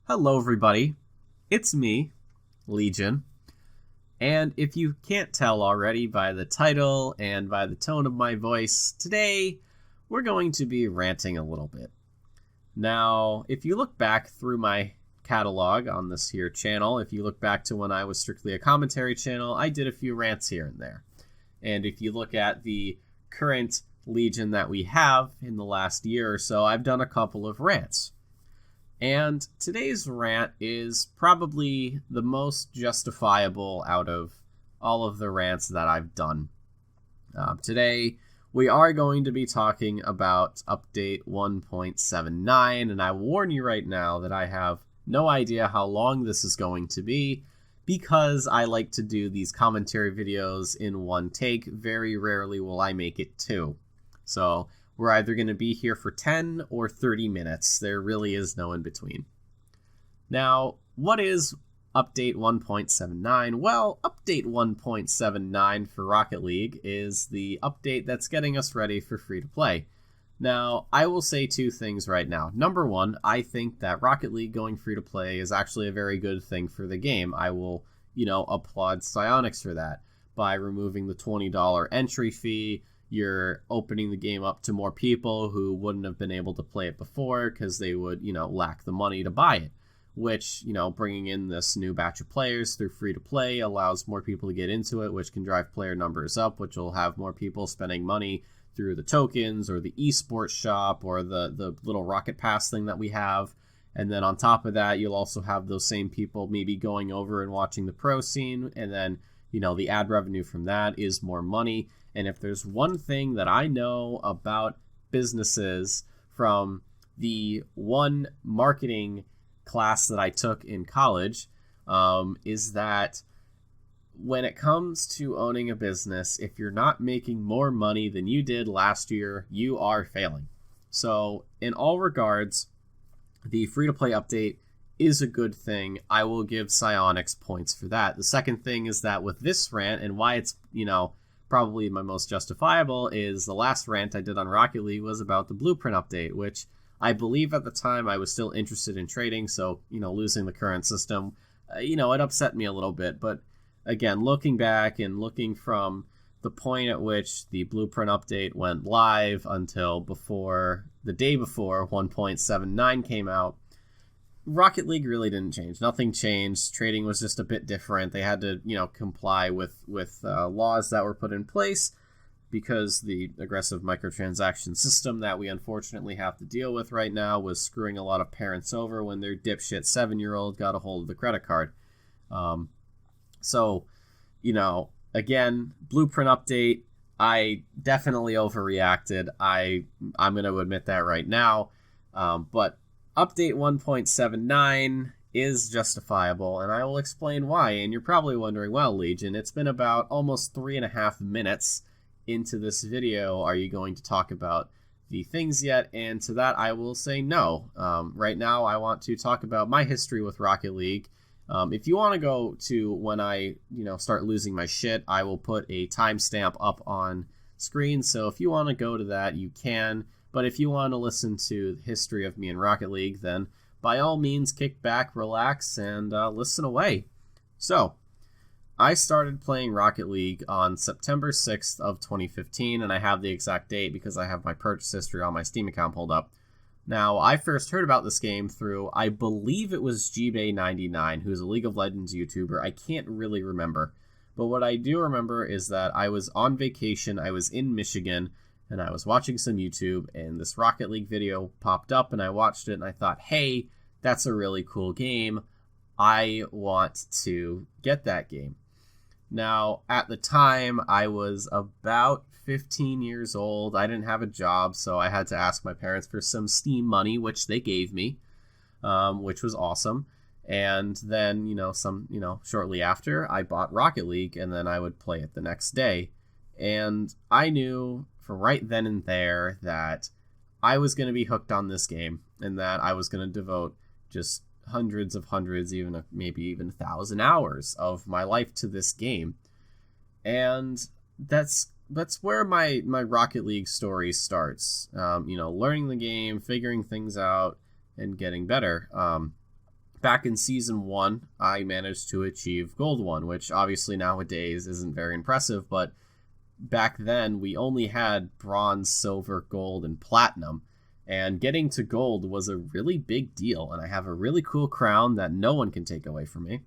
Hello, everybody. It's me, Legion. And if you can't tell already by the title and by the tone of my voice, today we're going to be ranting a little bit. Now, if you look back through my catalog on this here channel, if you look back to when I was strictly a commentary channel, I did a few rants here and there. And if you look at the current Legion that we have in the last year or so, I've done a couple of rants. And today's rant is probably the most justifiable out of all of the rants that I've done. Today, we are going to be talking about update 1.79, and I warn you right now that I have no idea how long this is going to be because I like to do these commentary videos in one take. Very rarely will I make it two. So we're either going to be here for 10 or 30 minutes. There really is no in between. Now, what is update 1.79? Well, update 1.79 for Rocket League is the update that's getting us ready for free-to-play. Now, I will say two things right now. Number one, I think that Rocket League going free-to-play is actually a very good thing for the game. I will, applaud Psyonix for that. By removing the $20 entry fee, you're opening the game up to more people who wouldn't have been able to play it before because they would, lack the money to buy it. Which, bringing in this new batch of players through free-to-play allows more people to get into it, which can drive player numbers up, which will have more people spending money through the tokens or the esports shop or the little Rocket Pass thing that we have. And then on top of that, you'll also have those same people maybe going over and watching the pro scene. And then, the ad revenue from that is more money. And if there's one thing that I know about businesses from the one marketing class that I took in college, is that when it comes to owning a business, if you're not making more money than you did last year, you are failing. So in all regards, the free-to-play update is a good thing. I will give Psyonix points for that. The second thing is that with this rant, and why it's, probably my most justifiable, is the last rant I did on Rocket League was about the Blueprint update, which I believe at the time I was still interested in trading, so, losing the current system, it upset me a little bit. But again, looking back and looking from the point at which the Blueprint update went live until the day before 1.79 came out, Rocket League really didn't change. Nothing changed. Trading was just a bit different. They had to, comply with laws that were put in place because the aggressive microtransaction system that we unfortunately have to deal with right now was screwing a lot of parents over when their dipshit 7-year-old got a hold of the credit card. So, again, Blueprint update, I definitely overreacted. I'm going to admit that right now. But update 1.79 is justifiable, and I will explain why. And you're probably wondering, well, Legion, it's been about almost 3.5 minutes into this video. Are you going to talk about the things yet? And to that, I will say no. Right now, I want to talk about my history with Rocket League. If you want to go to when I, start losing my shit, I will put a timestamp up on screen. So if you want to go to that, you can. But if you want to listen to the history of me in Rocket League, then by all means, kick back, relax, and listen away. So, I started playing Rocket League on September 6th of 2015, and I have the exact date because I have my purchase history on my Steam account pulled up. Now, I first heard about this game through, I believe it was GBay99, who's a League of Legends YouTuber. I can't really remember. But what I do remember is that I was on vacation, I was in Michigan, and I was watching some YouTube, and this Rocket League video popped up, and I watched it, and I thought, hey, that's a really cool game. I want to get that game. Now, at the time, I was about 15 years old. I didn't have a job, so I had to ask my parents for some Steam money, which they gave me, which was awesome. And then, shortly after, I bought Rocket League, and then I would play it the next day. And I knew from right then and there that I was going to be hooked on this game, and that I was going to devote just hundreds, even maybe even 1,000 hours of my life to this game. And that's where my Rocket League story starts. Learning the game, figuring things out, and getting better. back in Season 1, I managed to achieve Gold 1, which obviously nowadays isn't very impressive, but back then we only had Bronze, Silver, Gold, and Platinum, and getting to Gold was a really big deal, and I have a really cool crown that no one can take away from me.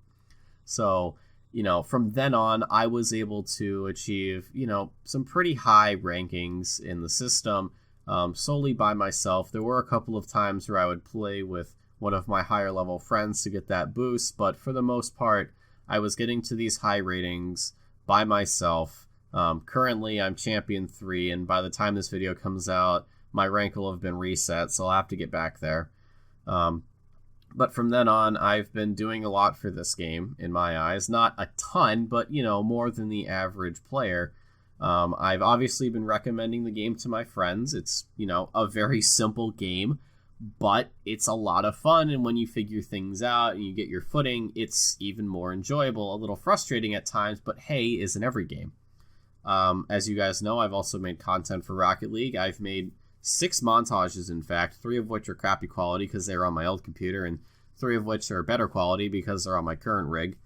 So, from then on, I was able to achieve, some pretty high rankings in the system solely by myself. There were a couple of times where I would play with one of my higher level friends to get that boost, but for the most part, I was getting to these high ratings by myself. Currently, I'm Champion 3, and by the time this video comes out, my rank will have been reset, so I'll have to get back there. But from then on, I've been doing a lot for this game, in my eyes. Not a ton, but, more than the average player. I've obviously been recommending the game to my friends. It's, a very simple game, but it's a lot of fun, and when you figure things out and you get your footing, it's even more enjoyable. A little frustrating at times, but hey, isn't every game. As you guys know, I've also made content for Rocket League. I've made 6 montages, in fact, 3 of which are crappy quality because they're on my old computer, and 3 of which are better quality because they're on my current rig.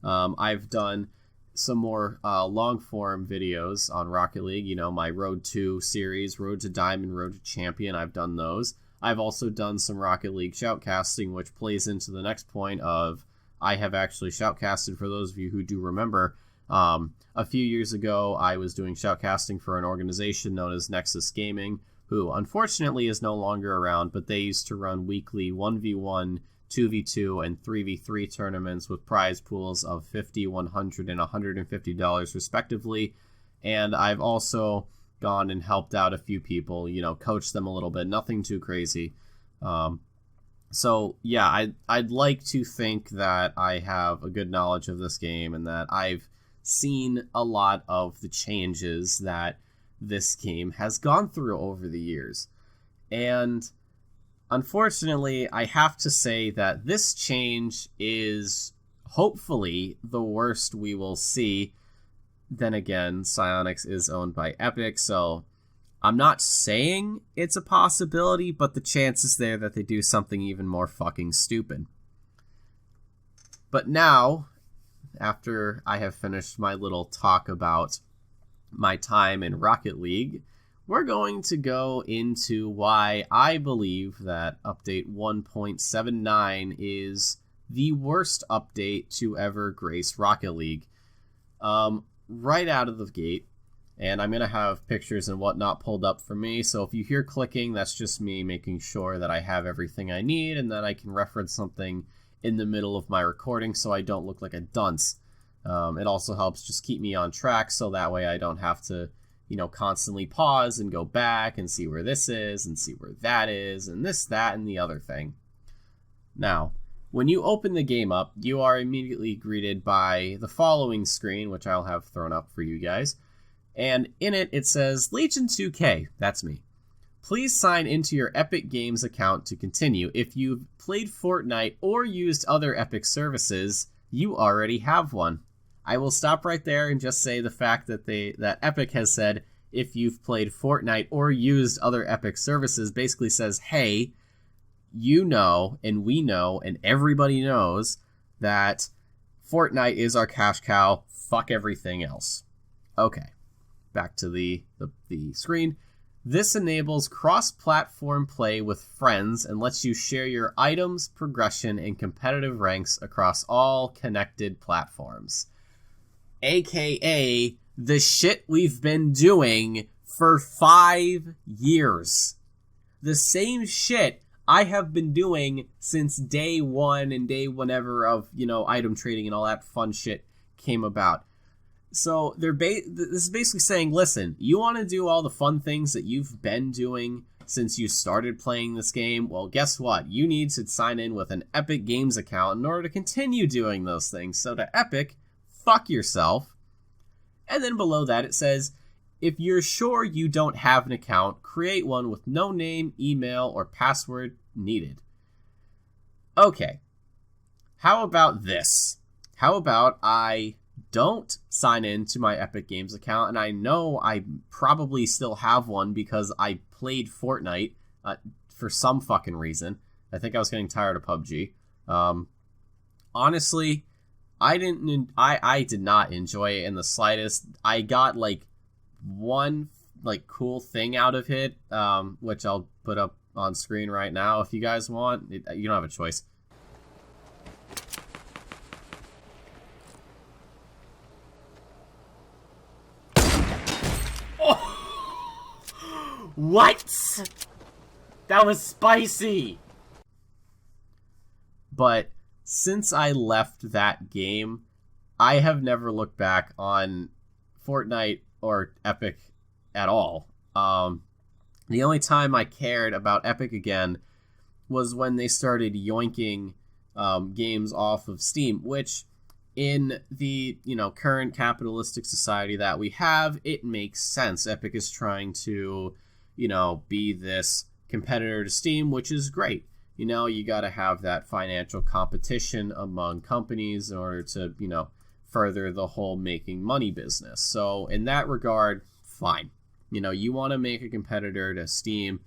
I've done some more long-form videos on Rocket League, my Road to series, Road to Diamond, Road to Champion. I've done those. I've also done some Rocket League shoutcasting, which plays into the next point of I have actually shoutcasted, for those of you who do remember. A few years ago, I was doing shoutcasting for an organization known as Nexus Gaming, who unfortunately is no longer around, but they used to run weekly 1v1, 2v2, and 3v3 tournaments with prize pools of $50, $100, and $150 respectively. And I've also gone and helped out a few people, coached them a little bit, nothing too crazy. So yeah, I'd like to think that I have a good knowledge of this game and that I've seen a lot of the changes that this game has gone through over the years. And unfortunately, I have to say that this change is hopefully the worst we will see. Then again, Psyonix is owned by Epic, so I'm not saying it's a possibility, but the chance is there that they do something even more fucking stupid. But now, after I have finished my little talk about my time in Rocket League, we're going to go into why I believe that update 1.79 is the worst update to ever grace Rocket League. Right out of the gate, and I'm going to have pictures and whatnot pulled up for me, so if you hear clicking, that's just me making sure that I have everything I need and that I can reference something in the middle of my recording so I don't look like a dunce. It also helps just keep me on track so that way I don't have to, constantly pause and go back and see where this is and see where that is and this, that, and the other thing. Now, when you open the game up, you are immediately greeted by the following screen, which I'll have thrown up for you guys. And in it, it says, Legion 2K, that's me. Please sign into your Epic Games account to continue. If you've played Fortnite or used other Epic services, you already have one. I will stop right there and just say the fact that Epic has said, if you've played Fortnite or used other Epic services, basically says, hey, and we know, and everybody knows that Fortnite is our cash cow. Fuck everything else. Okay, back to the screen. This enables cross-platform play with friends and lets you share your items, progression, and competitive ranks across all connected platforms. AKA the shit we've been doing for 5 years. The same shit I have been doing since day one and day whenever of, item trading and all that fun shit came about. So this is basically saying, listen, you want to do all the fun things that you've been doing since you started playing this game? Well, guess what? You need to sign in with an Epic Games account in order to continue doing those things. So to Epic, fuck yourself. And then below that it says, if you're sure you don't have an account, create one with no name, email, or password needed. Okay. How about this? How about I don't sign in to my Epic Games account, and I know I probably still have one because I played Fortnite for some fucking reason. I think I was getting tired of PUBG. honestly, I did not enjoy it in the slightest. I got like one like cool thing out of it, which I'll put up on screen right now if you guys want. You don't have a choice. Oh! What? That was spicy. But since I left that game, I have never looked back on Fortnite or Epic at all. The only time I cared about Epic again was when they started yoinking games off of Steam, which in the current capitalistic society that we have, it makes sense. Epic is trying to be this competitor to Steam, which is great. You got to have that financial competition among companies in order to further the whole making money business. So in that regard, fine. You want to make a competitor to Steam,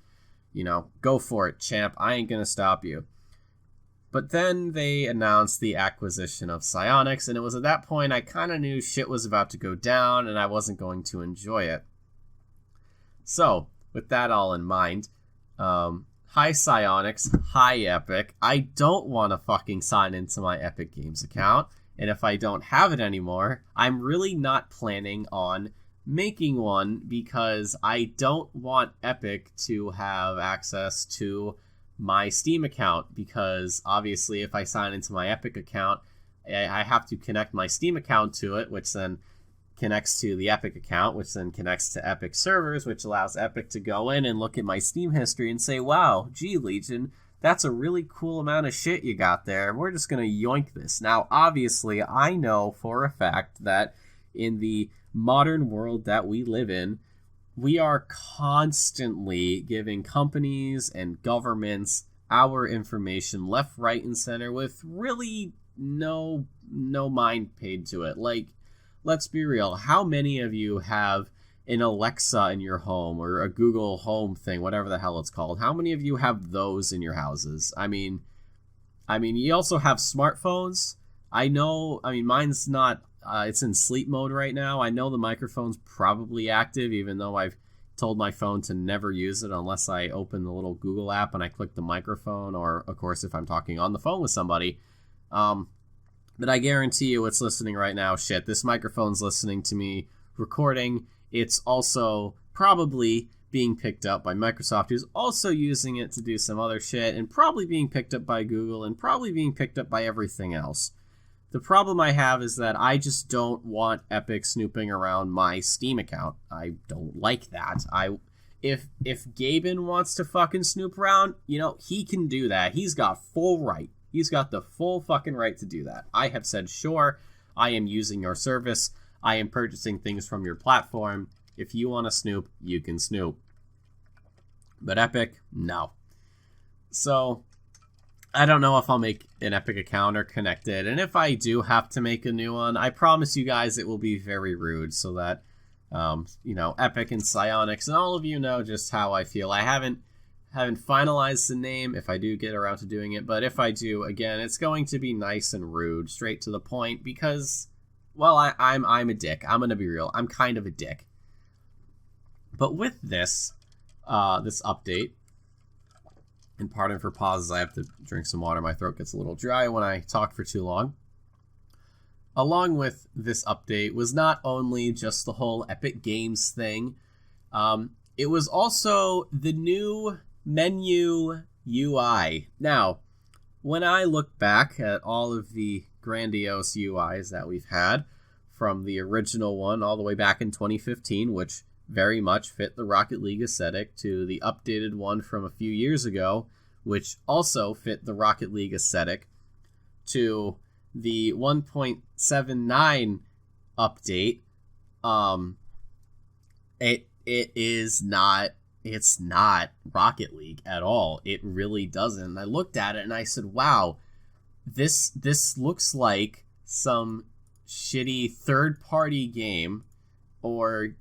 go for it, champ. I ain't gonna stop you. But then they announced the acquisition of Psyonix, and it was at that point I kind of knew shit was about to go down and I wasn't going to enjoy it. So, with that all in mind, hi Psyonix, hi Epic. I don't want to fucking sign into my Epic Games account, and if I don't have it anymore, I'm really not planning on making one because I don't want Epic to have access to my Steam account, because obviously if I sign into my Epic account, I have to connect my Steam account to it, which then connects to the Epic account, which then connects to Epic servers, which allows Epic to go in and look at my Steam history and say, wow, gee, Legion, that's a really cool amount of shit you got there. We're just going to yoink this. Now, obviously, I know for a fact that in the modern world that we live in, we are constantly giving companies and governments our information left, right, and center with really no mind paid to it. Like, let's be real. How many of you have an Alexa in your home or a Google Home thing, whatever the hell it's called? How many of you have those in your houses? I mean, you also have smartphones. Mine's not. It's in sleep mode right now. I know the microphone's probably active, even though I've told my phone to never use it unless I open the little Google app and I click the microphone, or, of course, if I'm talking on the phone with somebody. But I guarantee you it's listening right now. Shit, this microphone's listening to me recording. It's also probably being picked up by Microsoft, who's also using it to do some other shit, and probably being picked up by Google, and probably being picked up by everything else. The problem I have is that I just don't want Epic snooping around my Steam account. I don't like that. If Gaben wants to fucking snoop around, he can do that. He's got full right. He's got the full fucking right to do that. I have said, sure, I am using your service. I am purchasing things from your platform. If you want to snoop, you can snoop. But Epic, no. So, I don't know if I'll make an Epic account or connect it. And if I do have to make a new one, I promise you guys it will be very rude so that, Epic and Psyonix and all of you know just how I feel. I haven't finalized the name if I do get around to doing it. But if I do, again, it's going to be nice and rude, straight to the point, because, well, I'm a dick. I'm going to be real. I'm kind of a dick. But with this update, and pardon for pauses, I have to drink some water. My throat gets a little dry when I talk for too long. Along with this update was not only just the whole Epic Games thing, it was also the new menu UI. Now, when I look back at all of the grandiose UIs that we've had, from the original one all the way back in 2015, which very much fit the Rocket League aesthetic, to the updated one from a few years ago, which also fit the Rocket League aesthetic, to the 1.79 update, it's not Rocket League at all. It really doesn't. And I looked at it and I said, wow, this looks like some shitty third-party game, or,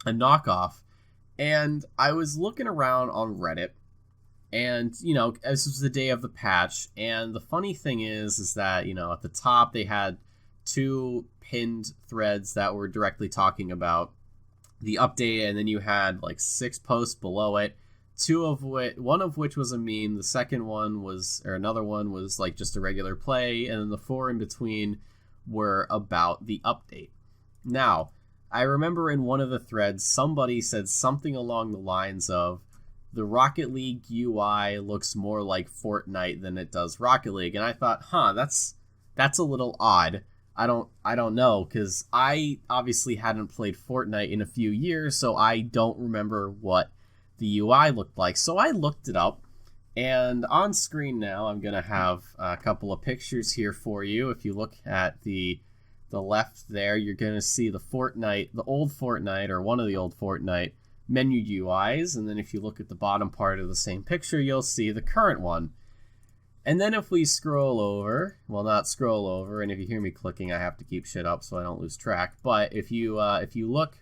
a knockoff. And I was looking around on Reddit, And, this was the day of the patch. And the funny thing is that, at the top they had 2 pinned threads that were directly talking about the update. And then you had like 6 posts below it, one of which was a meme. The second one was, or another one was like just a regular play. And then the 4 in between were about the update. Now, I remember in one of the threads, somebody said something along the lines of, the Rocket League UI looks more like Fortnite than it does Rocket League. And I thought, that's a little odd. I don't know, because I obviously hadn't played Fortnite in a few years, so I don't remember what the UI looked like. So I looked it up, and on screen now I'm going to have a couple of pictures here for you. If you look at the left there, you're going to see the old Fortnite, or one of the old Fortnite menu UIs, and then if you look at the bottom part of the same picture, you'll see the current one. And then if we scroll over, well, not scroll over, and if you hear me clicking, I have to keep shit up so I don't lose track, but if you look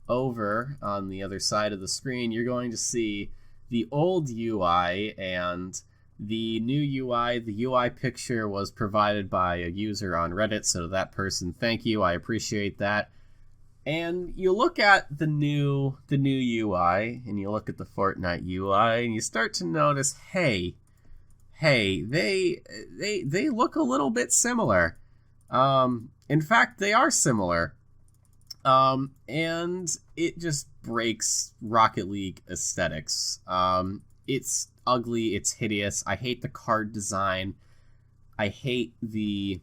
over on the other side of the screen, you're going to see the old UI and the new UI. The UI picture was provided by a user on Reddit, so to that person, thank you, I appreciate that. And you look at the new UI, and you look at the Fortnite UI, and you start to notice, hey, they look a little bit similar. In fact, they are similar. And it just breaks Rocket League aesthetics. It's ugly, it's hideous. I hate the card design. I hate the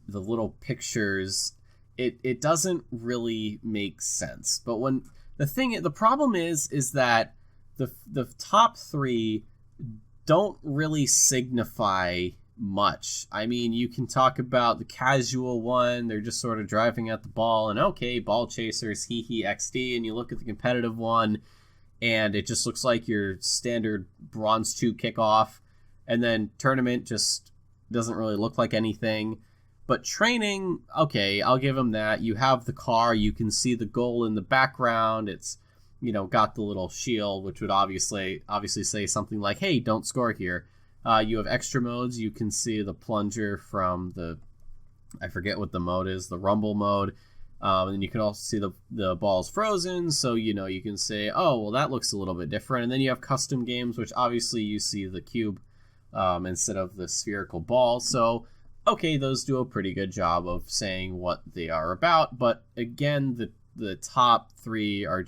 little pictures. It doesn't really make sense. But when the problem is that the top 3 don't really signify much. I mean, you can talk about the casual one, they're just sort of driving at the ball, and okay, ball chasers, hee XD, and you look at the competitive one, and it just looks like your standard Bronze 2 kickoff, and then tournament just doesn't really look like anything. But training, okay, I'll give them that. You have the car, you can see the goal in the background, it's, got the little shield, which would obviously say something like, hey, don't score here. You have extra modes, you can see the plunger from I forget what the mode is, the rumble mode. And you can also see the ball's frozen, so you can say, oh, well, that looks a little bit different. And then you have custom games, which obviously you see the cube instead of the spherical ball. So, okay, those do a pretty good job of saying what they are about. But again, the top 3 are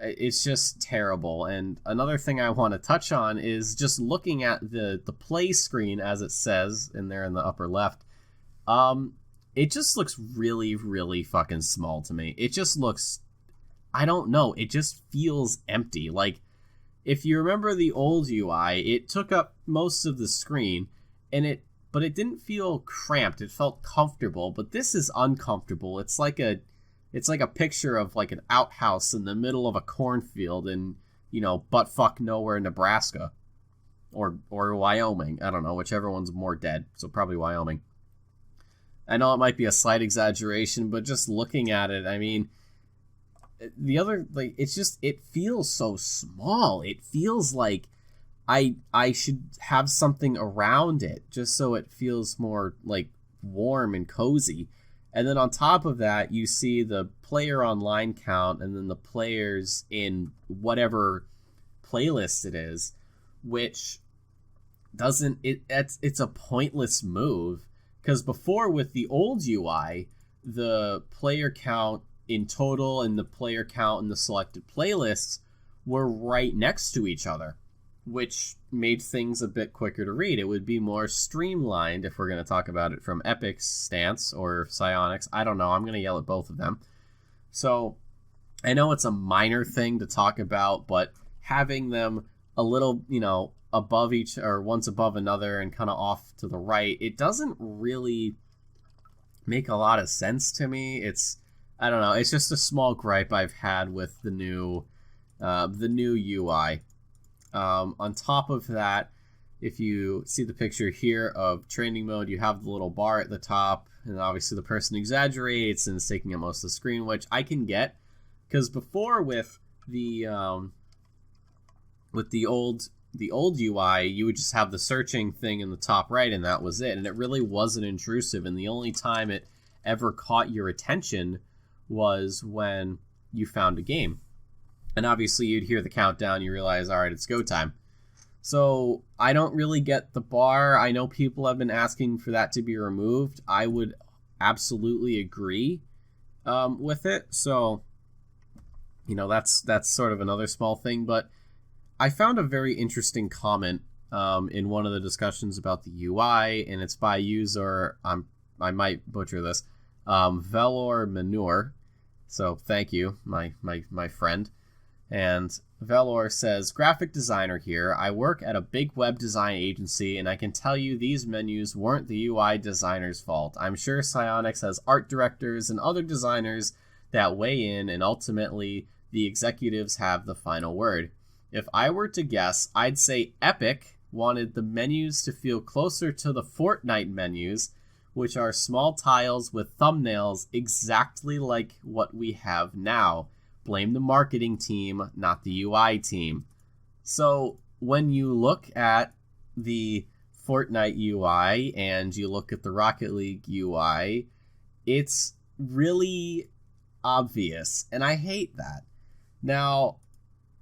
it's just terrible. And another thing I want to touch on is just looking at the play screen, as it says in there in the upper left. It just looks really, really fucking small to me. It just looks, I don't know, it just feels empty. Like, if you remember the old UI, it took up most of the screen, but it didn't feel cramped. It felt comfortable, but this is uncomfortable. It's like a picture of like an outhouse in the middle of a cornfield in, buttfuck nowhere, Nebraska. Or Wyoming. I don't know, whichever one's more dead. So probably Wyoming. I know it might be a slight exaggeration, but just looking at it, I mean, the other, like, it feels so small. It feels like I should have something around it just so it feels more, like, warm and cozy. And then on top of that, you see the player online count and then the players in whatever playlist it is, which it's a pointless move. Because before, with the old UI, the player count in total and the player count in the selected playlists were right next to each other, which made things a bit quicker to read. It would be more streamlined if we're going to talk about it from Epic's stance or Psyonix. I don't know. I'm going to yell at both of them. So I know it's a minor thing to talk about, but having them a little, above each, or once above another and kind of off to the right, it doesn't really make a lot of sense to me. I don't know. It's just a small gripe I've had with the new UI. On top of that, if you see the picture here of training mode, you have the little bar at the top, and obviously the person exaggerates and is taking up most of the screen, which I can get, because before with the With the old UI, you would just have the searching thing in the top right, and that was it. And it really wasn't intrusive. And the only time it ever caught your attention was when you found a game. And obviously, you'd hear the countdown. You realize, all right, it's go time. So I don't really get the bar. I know people have been asking for that to be removed. I would absolutely agree with it. So, that's sort of another small thing. But I found a very interesting comment in one of the discussions about the UI, and it's by user, I might butcher this, Velor Manure. So thank you, my friend. And Velor says, graphic designer here. I work at a big web design agency, and I can tell you these menus weren't the UI designer's fault. I'm sure Psyonix has art directors and other designers that weigh in, and ultimately the executives have the final word. If I were to guess, I'd say Epic wanted the menus to feel closer to the Fortnite menus, which are small tiles with thumbnails exactly like what we have now. Blame the marketing team, not the UI team. So when you look at the Fortnite UI and you look at the Rocket League UI, it's really obvious, and I hate that. Now,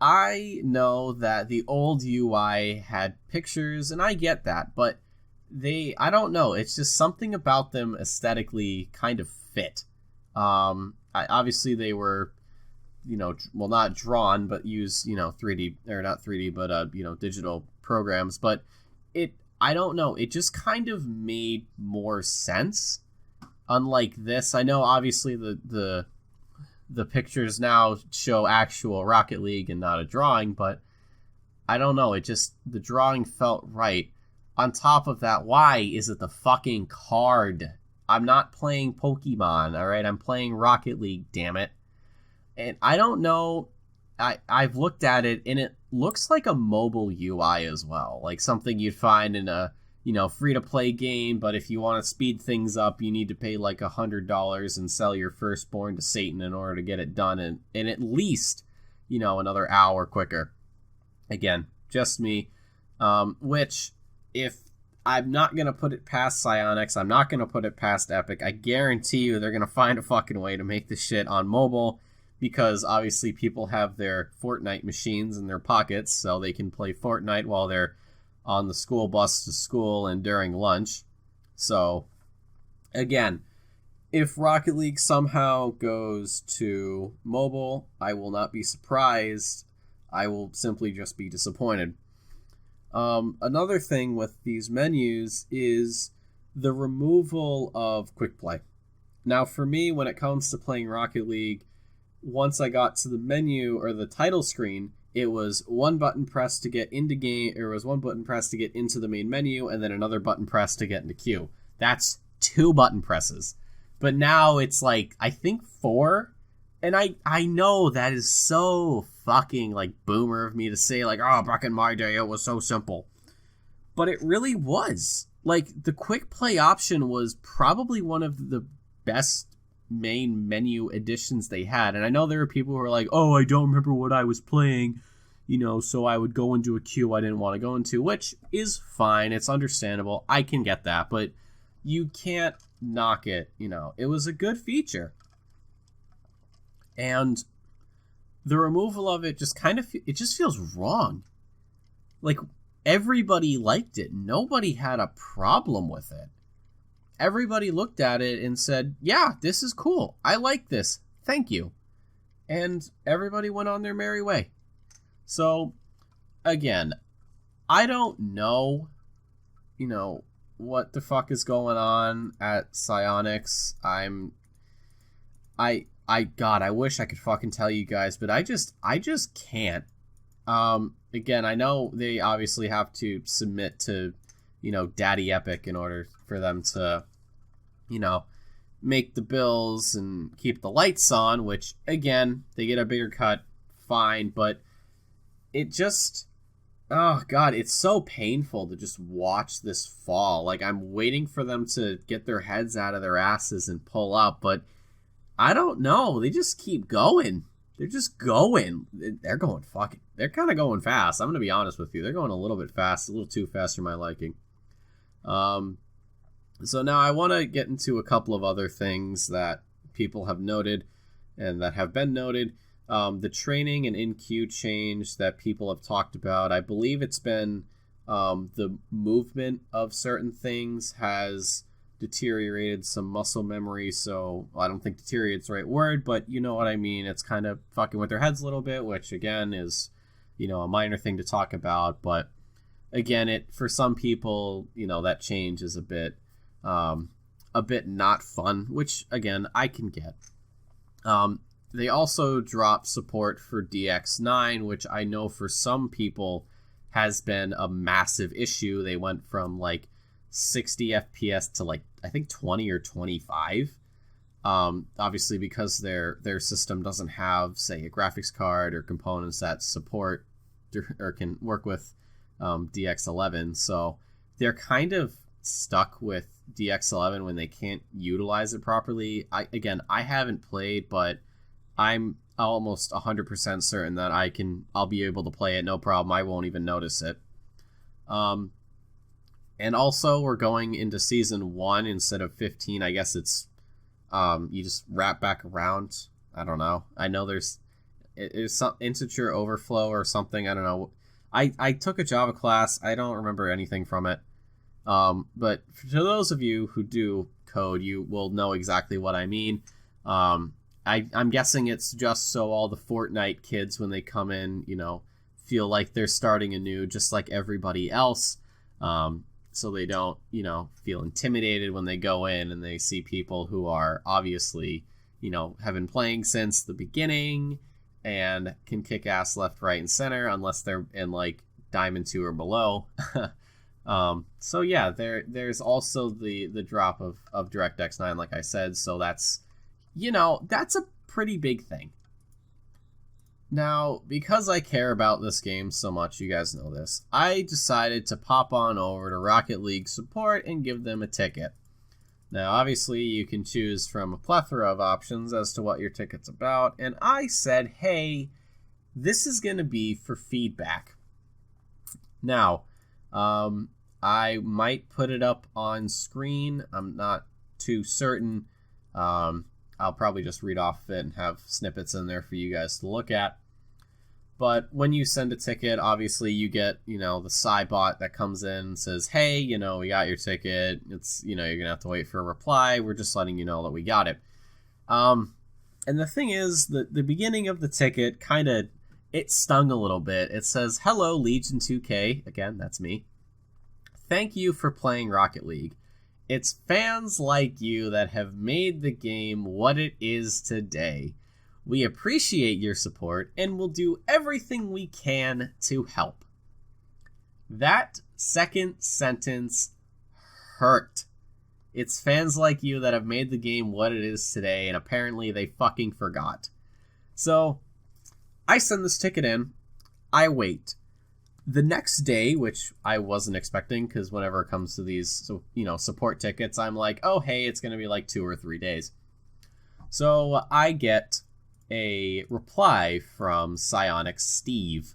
I know that the old UI had pictures, and I get that, but I don't know, it's just something about them aesthetically kind of fit. Obviously they were, not drawn, but use, 3D, or not 3D, but, digital programs. But I don't know, it just kind of made more sense. Unlike this, I know obviously the pictures now show actual Rocket League and not a drawing, but I don't know, the drawing felt right. On top of that, why is it the fucking card? I'm not playing Pokemon, alright? I'm playing Rocket League, damn it. And I don't know, I've looked at it, and it looks like a mobile UI as well. Like something you'd find in a, free-to-play game, but if you want to speed things up, you need to pay like $100 and sell your firstborn to Satan in order to get it done in at least, another hour quicker. Again, just me. Which, if I'm not going to put it past Psyonix, I'm not going to put it past Epic, I guarantee you they're going to find a fucking way to make this shit on mobile, because obviously people have their Fortnite machines in their pockets, so they can play Fortnite while they're on the school bus to school and during lunch. So, again, if Rocket League somehow goes to mobile, I will not be surprised. I will simply just be disappointed. Another thing with these menus is the removal of quick play. Now, for me, when it comes to playing Rocket League, once I got to the menu or the title screen, it was one button press to get into game, or it was one button press to get into the main menu, and then another button press to get into queue. That's 2 button presses. But now it's like, I think 4. And I know that is so fucking like boomer of me to say, like, oh, back in my day it was so simple. But it really was. Like, the quick play option was probably one of the best main menu additions they had. And I know there were people who were like, oh, I don't remember what I was playing, so I would go into a queue I didn't want to go into, which is fine. It's understandable. I can get that, but you can't knock it. It was a good feature. And the removal of it just it just feels wrong. Like, everybody liked it. Nobody had a problem with it. Everybody looked at it and said, yeah, this is cool. I like this. Thank you. And everybody went on their merry way. So, again, I don't know, what the fuck is going on at Psyonix. God, I wish I could fucking tell you guys, but I just can't. Again, I know they obviously have to submit to, Daddy Epic in order for them to, make the bills and keep the lights on, which, again, they get a bigger cut, fine, but it just, oh God, it's so painful to just watch this fall. Like, I'm waiting for them to get their heads out of their asses and pull up, but I don't know. They just keep going. they're just going. They're going fucking. They're kind of going fast. I'm gonna be honest with you. They're going a little bit fast, a little too fast for my liking. So now I want to get into a couple of other things that people have noted and that have been noted. The training and in-queue change that people have talked about. I believe it's been the movement of certain things has deteriorated some muscle memory. So I don't think deteriorate's the right word, but you know what I mean. It's kind of fucking with their heads a little bit, which again is, a minor thing to talk about. But again, for some people, that change is a bit not fun, which again, I can get. They also dropped support for DX9, which I know for some people has been a massive issue. They went from like 60 FPS to like, I think 20 or 25. Obviously because their system doesn't have, say, a graphics card or components that support or can work with DX11. So they're kind of stuck with DX11 when they can't utilize it properly. I haven't played, but I'm almost 100% certain that I'll be able to play it, no problem. I won't even notice it. And also, we're going into Season 1 instead of 15. I guess it's, you just wrap back around. I don't know. I know there's some integer overflow or something. I don't know. I took a Java class. I don't remember anything from it. But for those of you who do code, you will know exactly what I mean. I'm guessing it's just so all the Fortnite kids, when they come in, feel like they're starting anew, just like everybody else. So they don't, feel intimidated when they go in and they see people who are obviously, have been playing since the beginning and can kick ass left, right, and center, unless they're in like Diamond 2 or below. So yeah, there's also the drop of DirectX 9, like I said. So that's, that's a pretty big thing. Now, because I care about this game so much, you guys know this, I decided to pop on over to Rocket League support and give them a ticket. Now, obviously, you can choose from a plethora of options as to what your ticket's about, and I said, hey, this is going to be for feedback. Now, I might put it up on screen. I'm not too certain. I'll probably just read off it and have snippets in there for you guys to look at. But when you send a ticket, obviously you get, the Cybot that comes in and says, hey, we got your ticket. It's, you're going to have to wait for a reply. We're just letting you know that we got it. And the thing is, the beginning of the ticket it stung a little bit. It says, hello, Legion 2K. Again, that's me. Thank you for playing Rocket League. It's fans like you that have made the game what it is today. We appreciate your support and will do everything we can to help. That second sentence hurt. It's fans like you that have made the game what it is today, and apparently they fucking forgot. So, I send this ticket in. I wait. The next day, which I wasn't expecting, because whenever it comes to these, support tickets, I'm like, oh, hey, it's going to be like 2 or 3 days. So I get a reply from Psionic Steve,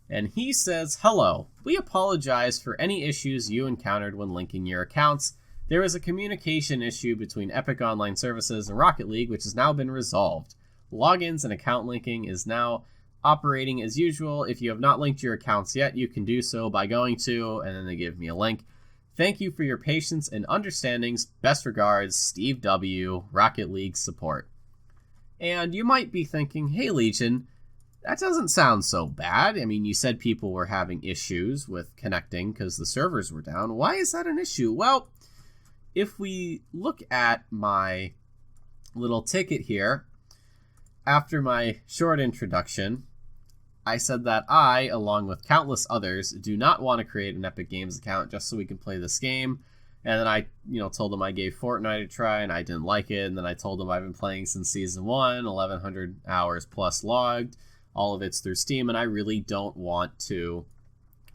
and he says, hello, we apologize for any issues you encountered when linking your accounts. There was a communication issue between Epic Online Services and Rocket League, which has now been resolved. Logins and account linking is now operating as usual. If you have not linked your accounts yet, you can do so by going to, and then they give me a link. Thank you for your patience and understandings. Best regards, Steve W., Rocket League support. And you might be thinking, hey, Legion, that doesn't sound so bad. I mean, you said people were having issues with connecting because the servers were down. Why is that an issue? Well, if we look at my little ticket here, after my short introduction, I said that I, along with countless others, do not want to create an Epic Games account just so we can play this game. And then I, told them I gave Fortnite a try and I didn't like it. And then I told them I've been playing since Season 1, 1,100 hours plus logged. All of it's through Steam, and I really don't want to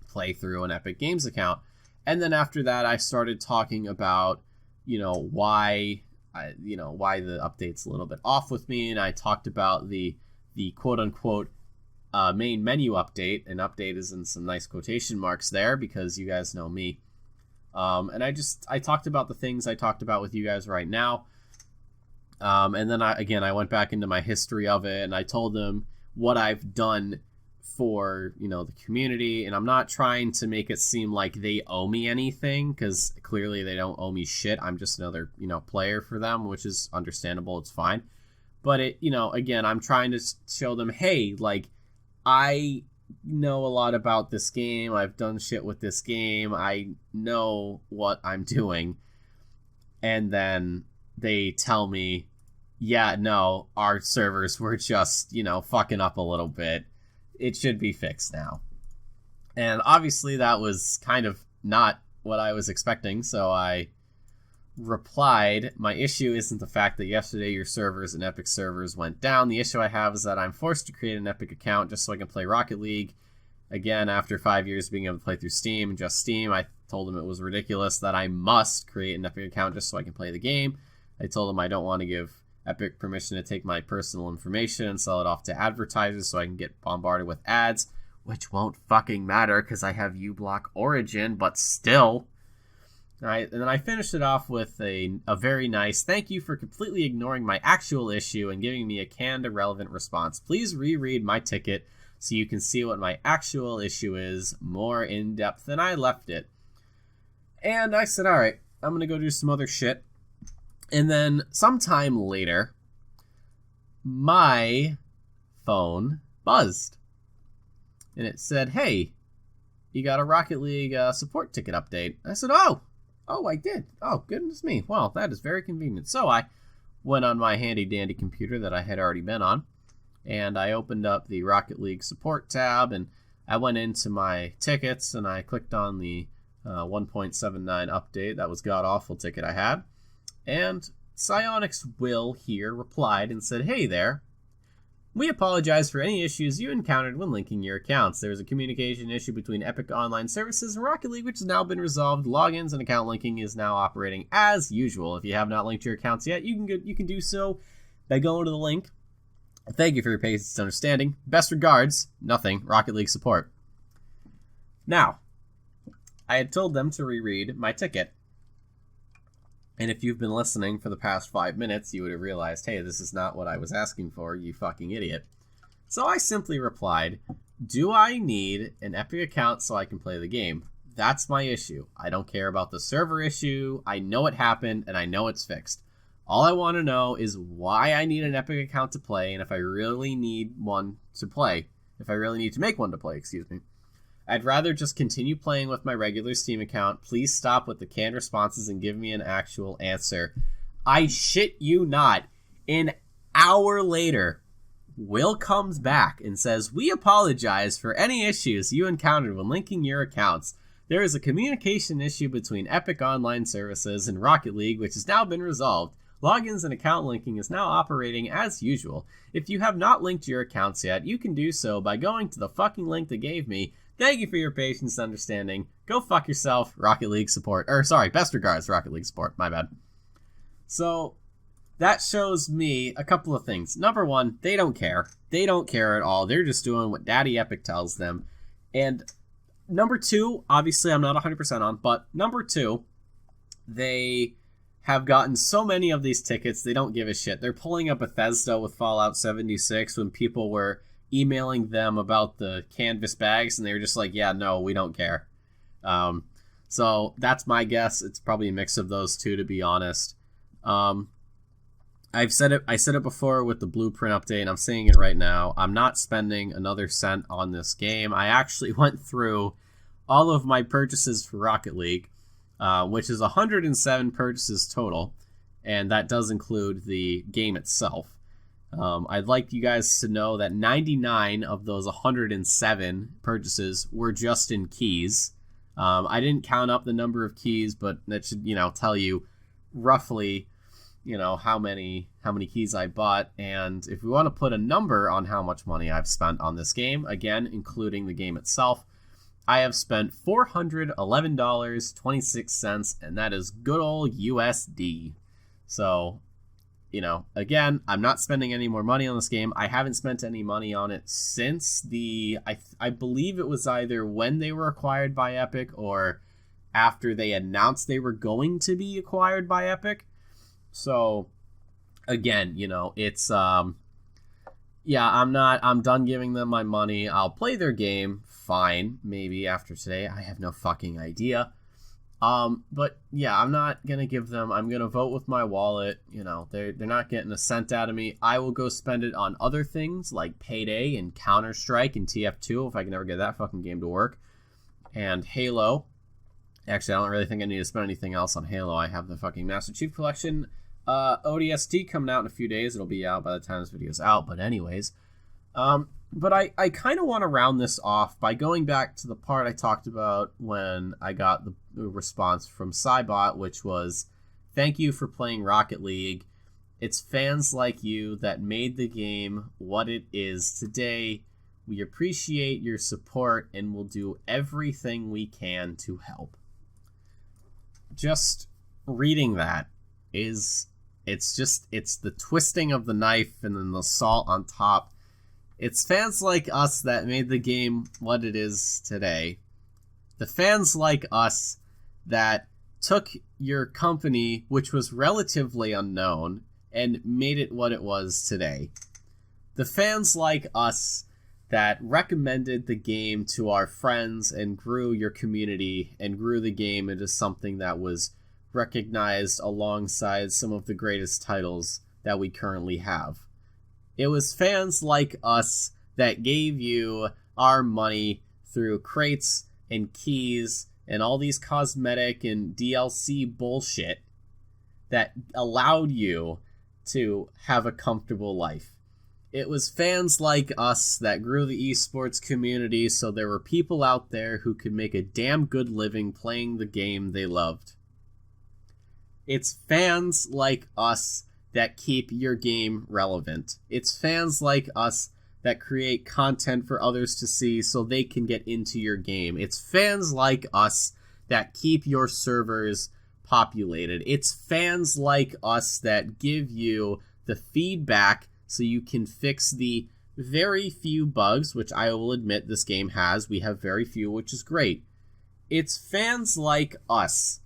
play through an Epic Games account. And then after that, I started talking about, why the update's a little bit off with me. And I talked about the the quote-unquote main menu update, and update is in some nice quotation marks there because you guys know me. And I talked about the things I talked about with you guys right now. And then I went back into my history of it, and I told them what I've done for, the community. And I'm not trying to make it seem like they owe me anything, because clearly they don't owe me shit. I'm just another, player for them, which is understandable. It's fine. But again, I'm trying to show them, hey, like, I know a lot about this game. I've done shit with this game. I know what I'm doing. And then they tell me, yeah, no, our servers were just, fucking up a little bit. It should be fixed now. And obviously that was kind of not what I was expecting, so I replied, my issue isn't the fact that yesterday your servers and Epic servers went down. The issue I have is that I'm forced to create an Epic account just so I can play Rocket League. Again, after 5 years being able to play through Steam and just Steam, I told them it was ridiculous that I must create an Epic account just so I can play the game. I told them I don't want to give Epic permission to take my personal information and sell it off to advertisers so I can get bombarded with ads, which won't fucking matter because I have uBlock Origin, but still. All right, and then I finished it off with a very nice thank you for completely ignoring my actual issue and giving me a canned, irrelevant response. Please reread my ticket so you can see what my actual issue is more in depth than I left it. And I said, all right, I'm going to go do some other shit. And then sometime later, my phone buzzed. And it said, hey, you got a Rocket League support ticket update. I said, oh, I did. Oh, goodness me. Well, that is very convenient. So I went on my handy-dandy computer that I had already been on, and I opened up the Rocket League support tab, and I went into my tickets, and I clicked on the 1.79 update. That was god-awful ticket I had. And Psionics Will here replied and said, hey there. We apologize for any issues you encountered when linking your accounts. There was a communication issue between Epic Online Services and Rocket League, which has now been resolved. Logins and account linking is now operating as usual. If you have not linked your accounts yet, you can do so by going to the link. Thank you for your patience and understanding. Best regards, nothing, Rocket League support. Now, I had told them to reread my ticket. And if you've been listening for the past 5 minutes, you would have realized, hey, this is not what I was asking for, you fucking idiot. So I simply replied, do I need an Epic account so I can play the game? That's my issue. I don't care about the server issue. I know it happened, and I know it's fixed. All I want to know is why I need an Epic account to play, and if I really need one to play. If I really need to make one to play, excuse me. I'd rather just continue playing with my regular Steam account. Please stop with the canned responses and give me an actual answer. I shit you not. An hour later, Will comes back and says, we apologize for any issues you encountered when linking your accounts. There is a communication issue between Epic Online Services and Rocket League, which has now been resolved. Logins and account linking is now operating as usual. If you have not linked your accounts yet, you can do so by going to the fucking link they gave me. Thank you for your patience and understanding. Go fuck yourself, Rocket League support. Best regards, Rocket League support. My bad. So, that shows me a couple of things. Number one, they don't care. They don't care at all. They're just doing what Daddy Epic tells them. And number two, obviously I'm not 100% on, but number two, they have gotten so many of these tickets, they don't give a shit. They're pulling up Bethesda with Fallout 76 when people were emailing them about the canvas bags, and they were just like, yeah, no, we don't care. So that's my guess. It's probably a mix of those two, to be honest. I said it before with the Blueprint update, and I'm saying it right now. I'm not spending another cent on this game. I actually went through all of my purchases for Rocket League, which is 107 purchases total, and that does include the game itself. I'd like you guys to know that 99 of those 107 purchases were just in keys. I didn't count up the number of keys, but that should, tell you roughly, how many keys I bought. And if we want to put a number on how much money I've spent on this game, again, including the game itself, I have spent $411.26, and that is good old USD. So again, I'm not spending any more money on this game. I haven't spent any money on it since I believe it was either when they were acquired by Epic or after they announced they were going to be acquired by Epic. So again, it's I'm done giving them my money. I'll play their game, fine, maybe after today. I have no fucking idea. But yeah, I'm not gonna give them. I'm gonna vote with my wallet. They're not getting a cent out of me. I will go spend it on other things like Payday and Counter-Strike and TF2 if I can ever get that fucking game to work, and Halo. Actually, I don't really think I need to spend anything else on Halo. I have the fucking Master Chief Collection ODST coming out in a few days. It'll be out by the time this video's out. But anyways, but I kind of want to round this off by going back to the part I talked about when I got the response from Cybot, which was, thank you for playing Rocket League. It's fans like you that made the game what it is today. We appreciate your support and will do everything we can to help. Just reading that it's the twisting of the knife and then the salt on top. It's fans like us that made the game what it is today. The fans like us that took your company, which was relatively unknown, and made it what it was today. The fans like us that recommended the game to our friends and grew your community and grew the game into something that was recognized alongside some of the greatest titles that we currently have. It was fans like us that gave you our money through crates and keys and all these cosmetic and DLC bullshit that allowed you to have a comfortable life. It was fans like us that grew the esports community so there were people out there who could make a damn good living playing the game they loved. It's fans like us that keep your game relevant. It's fans like us that create content for others to see so they can get into your game. It's fans like us that keep your servers populated. It's fans like us that give you the feedback so you can fix the very few bugs, which I will admit this game has. We have very few, which is great. It's fans like us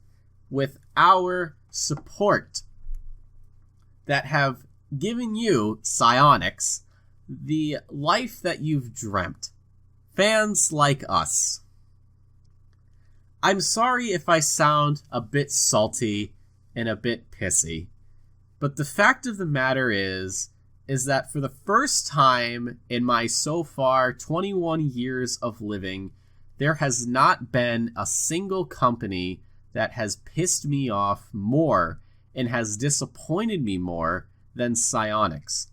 with our support that have given you, Psyonix, the life that you've dreamt. Fans like us. I'm sorry if I sound a bit salty and a bit pissy, but the fact of the matter is that for the first time in my so far 21 years of living, there has not been a single company that has pissed me off more and has disappointed me more than Psyonix.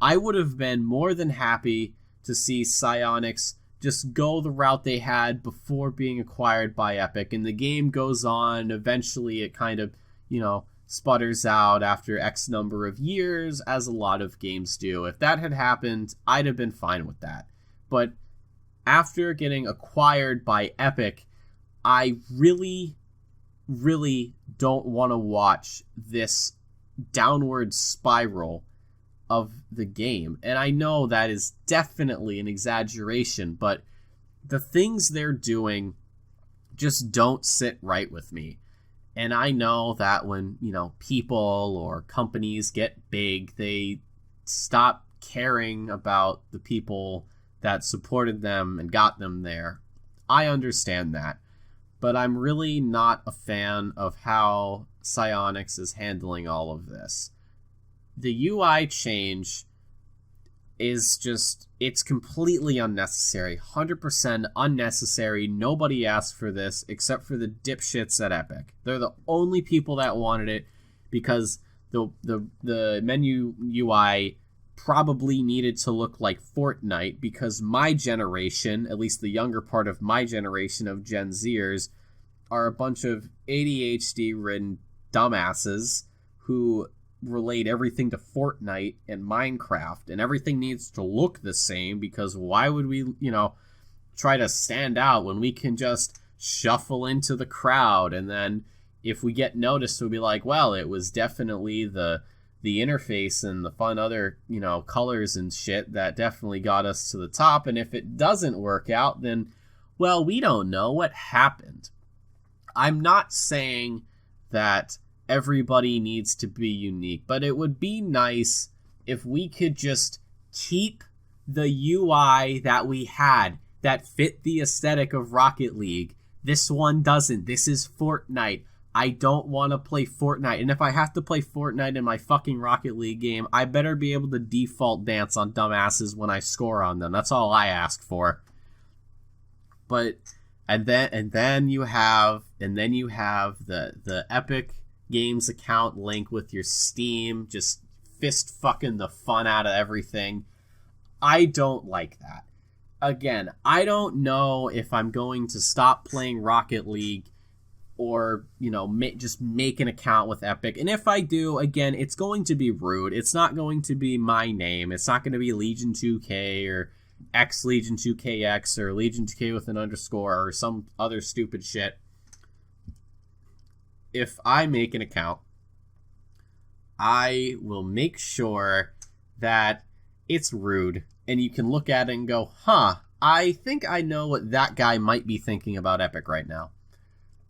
I would have been more than happy to see Psyonix just go the route they had before being acquired by Epic, and the game goes on. Eventually it kind of, sputters out after X number of years, as a lot of games do. If that had happened, I'd have been fine with that. But after getting acquired by Epic, I really, really don't want to watch this downward spiral of the game. And I know that is definitely an exaggeration, but the things they're doing just don't sit right with me. And I know that when, people or companies get big, they stop caring about the people that supported them and got them there. I understand that. But I'm really not a fan of how Psyonix is handling all of this. The UI change is just, it's completely unnecessary. 100% unnecessary. Nobody asked for this except for the dipshits at Epic. They're the only people that wanted it because the menu UI probably needed to look like Fortnite, because my generation, at least the younger part of my generation of Gen Zers, are a bunch of ADHD-ridden dumbasses who relate everything to Fortnite and Minecraft, and everything needs to look the same, because why would we, try to stand out when we can just shuffle into the crowd, and then if we get noticed, we'll be like, well, it was definitely the the interface and the fun other, colors and shit that definitely got us to the top. And if it doesn't work out, then, well, we don't know what happened. I'm not saying that everybody needs to be unique, but it would be nice if we could just keep the UI that we had that fit the aesthetic of Rocket League. This one doesn't. This is Fortnite. I don't want to play Fortnite. And if I have to play Fortnite in my fucking Rocket League game, I better be able to default dance on dumbasses when I score on them. That's all I ask for. But and then you have the Epic Games account link with your Steam, just fist fucking the fun out of everything. I don't like that. Again, I don't know if I'm going to stop playing Rocket League or, just make an account with Epic. And if I do, again, it's going to be rude. It's not going to be my name. It's not going to be Legion 2K or X Legion 2KX or Legion 2K with an underscore or some other stupid shit. If I make an account, I will make sure that it's rude and you can look at it and go, I think I know what that guy might be thinking about Epic right now.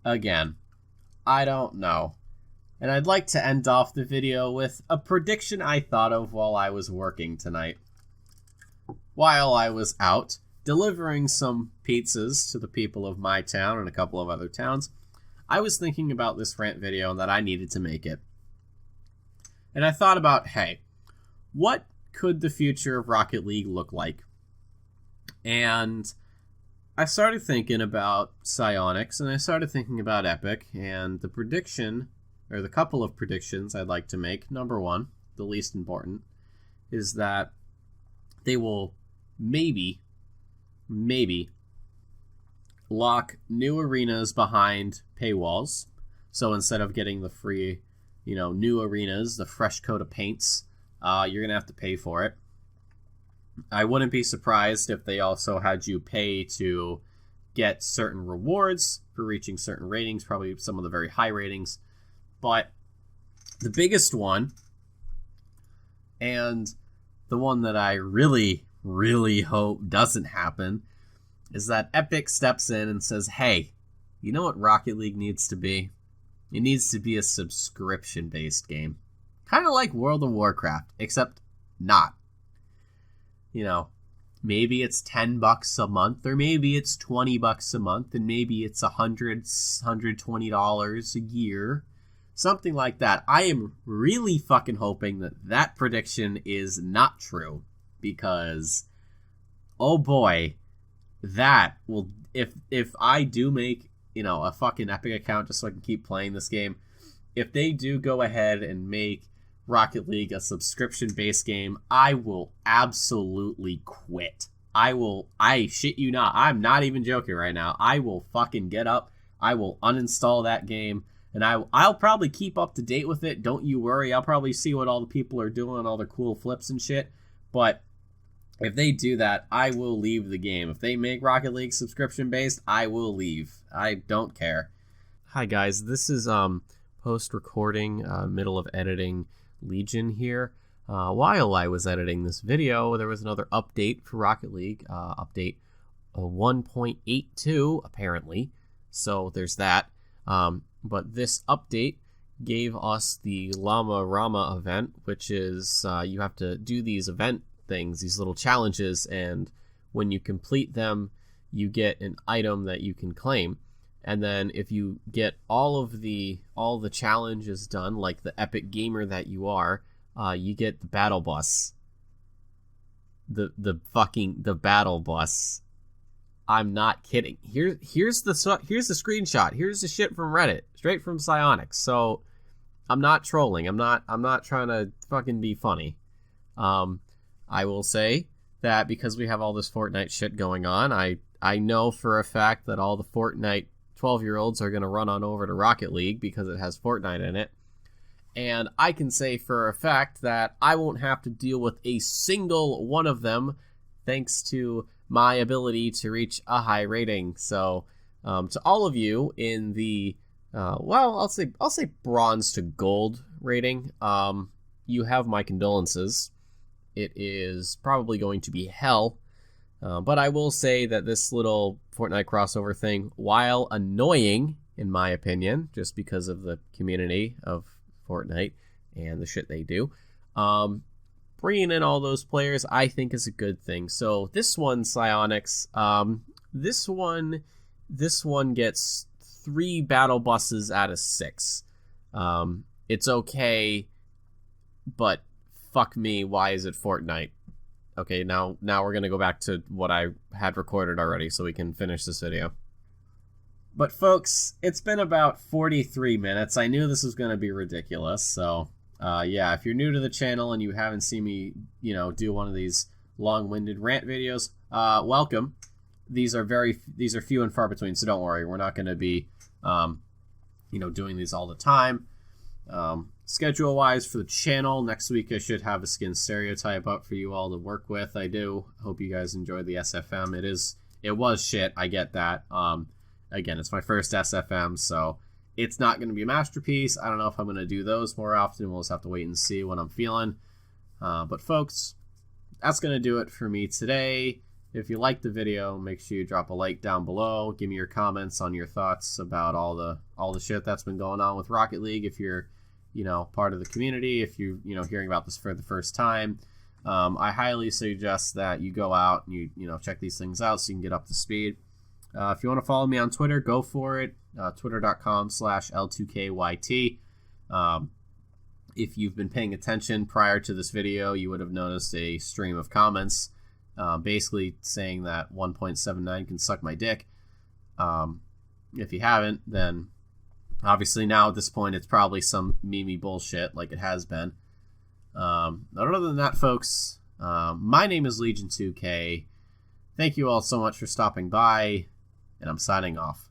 Again, I don't know. And I'd like to end off the video with a prediction I thought of while I was working tonight. While I was out delivering some pizzas to the people of my town and a couple of other towns, I was thinking about this rant video and that I needed to make it. And I thought about, hey, what could the future of Rocket League look like? And I started thinking about Psyonix, and I started thinking about Epic, and the prediction, or the couple of predictions I'd like to make, number one, the least important, is that they will maybe lock new arenas behind paywalls. So instead of getting the free, new arenas, the fresh coat of paints, you're going to have to pay for it. I wouldn't be surprised if they also had you pay to get certain rewards for reaching certain ratings, probably some of the very high ratings. But the biggest one, and the one that I really, really hope doesn't happen, is that Epic steps in and says, hey, you know what Rocket League needs to be? It needs to be a subscription-based game. Kind of like World of Warcraft, except not. Maybe it's $10 a month, or maybe it's $20 a month, and maybe it's $120 a year. Something like that. I am really fucking hoping that prediction is not true, because, oh boy, that will, if I do make, a fucking Epic account just so I can keep playing this game, if they do go ahead and make Rocket League a subscription-based game, I will absolutely quit. I shit you not, I'm not even joking right now. I will fucking get up, I will uninstall that game, and I'll probably keep up to date with it. Don't you worry, I'll probably see what all the people are doing, all their cool flips and shit. But if they do that, I will leave the game. If they make Rocket League subscription-based, I will leave. I don't care. Hi guys, this is post-recording, middle of editing Legion here. While I was editing this video, there was another update for Rocket League, update 1.82 apparently, so there's that. But this update gave us the Llama Rama event, which is you have to do these event things, these little challenges, and when you complete them, you get an item that you can claim. And then if you get all the challenges done, like the epic gamer that you are, you get the battle bus. The battle bus. I'm not kidding. Here's the screenshot. Here's the shit from Reddit, straight from Psyonix. So I'm not trolling. I'm not trying to fucking be funny. I will say that because we have all this Fortnite shit going on, I know for a fact that all the Fortnite 12-year-olds are going to run on over to Rocket League because it has Fortnite in it. And I can say for a fact that I won't have to deal with a single one of them thanks to my ability to reach a high rating. So to all of you in the, I'll say bronze to gold rating, you have my condolences. It is probably going to be hell. But I will say that this little Fortnite crossover thing, while annoying, in my opinion, just because of the community of Fortnite and the shit they do, bringing in all those players, I think is a good thing. So this one, Psionics, this one gets 3 battle buses out of 6. It's okay, but fuck me, why is it Fortnite? Okay, now we're going to go back to what I had recorded already so we can finish this video. But folks, it's been about 43 minutes. I knew this was going to be ridiculous, so yeah, if you're new to the channel and you haven't seen me, do one of these long-winded rant videos, welcome. These are few and far between, so don't worry. We're not going to be, doing these all the time. Schedule-wise for the channel, next week I should have a skin stereotype up for you all to work with. I do hope you guys enjoyed the SFM. It was shit. I get that. Again, it's my first SFM, so it's not going to be a masterpiece. I don't know if I'm going to do those more often. We'll just have to wait and see what I'm feeling. But folks, that's going to do it for me today. If you liked the video, make sure you drop a like down below. Give me your comments on your thoughts about all the shit that's been going on with Rocket League. If you're part of the community, if you hearing about this for the first time, I highly suggest that you go out and you check these things out so you can get up to speed. If you want to follow me on Twitter, go for it. Twitter.com/L2KYT. If you've been paying attention prior to this video, you would have noticed a stream of comments basically saying that 1.79 can suck my dick. If you haven't, then obviously now at this point it's probably some meme bullshit like it has been. Other than that, folks, my name is Legion2K. Thank you all so much for stopping by, and I'm signing off.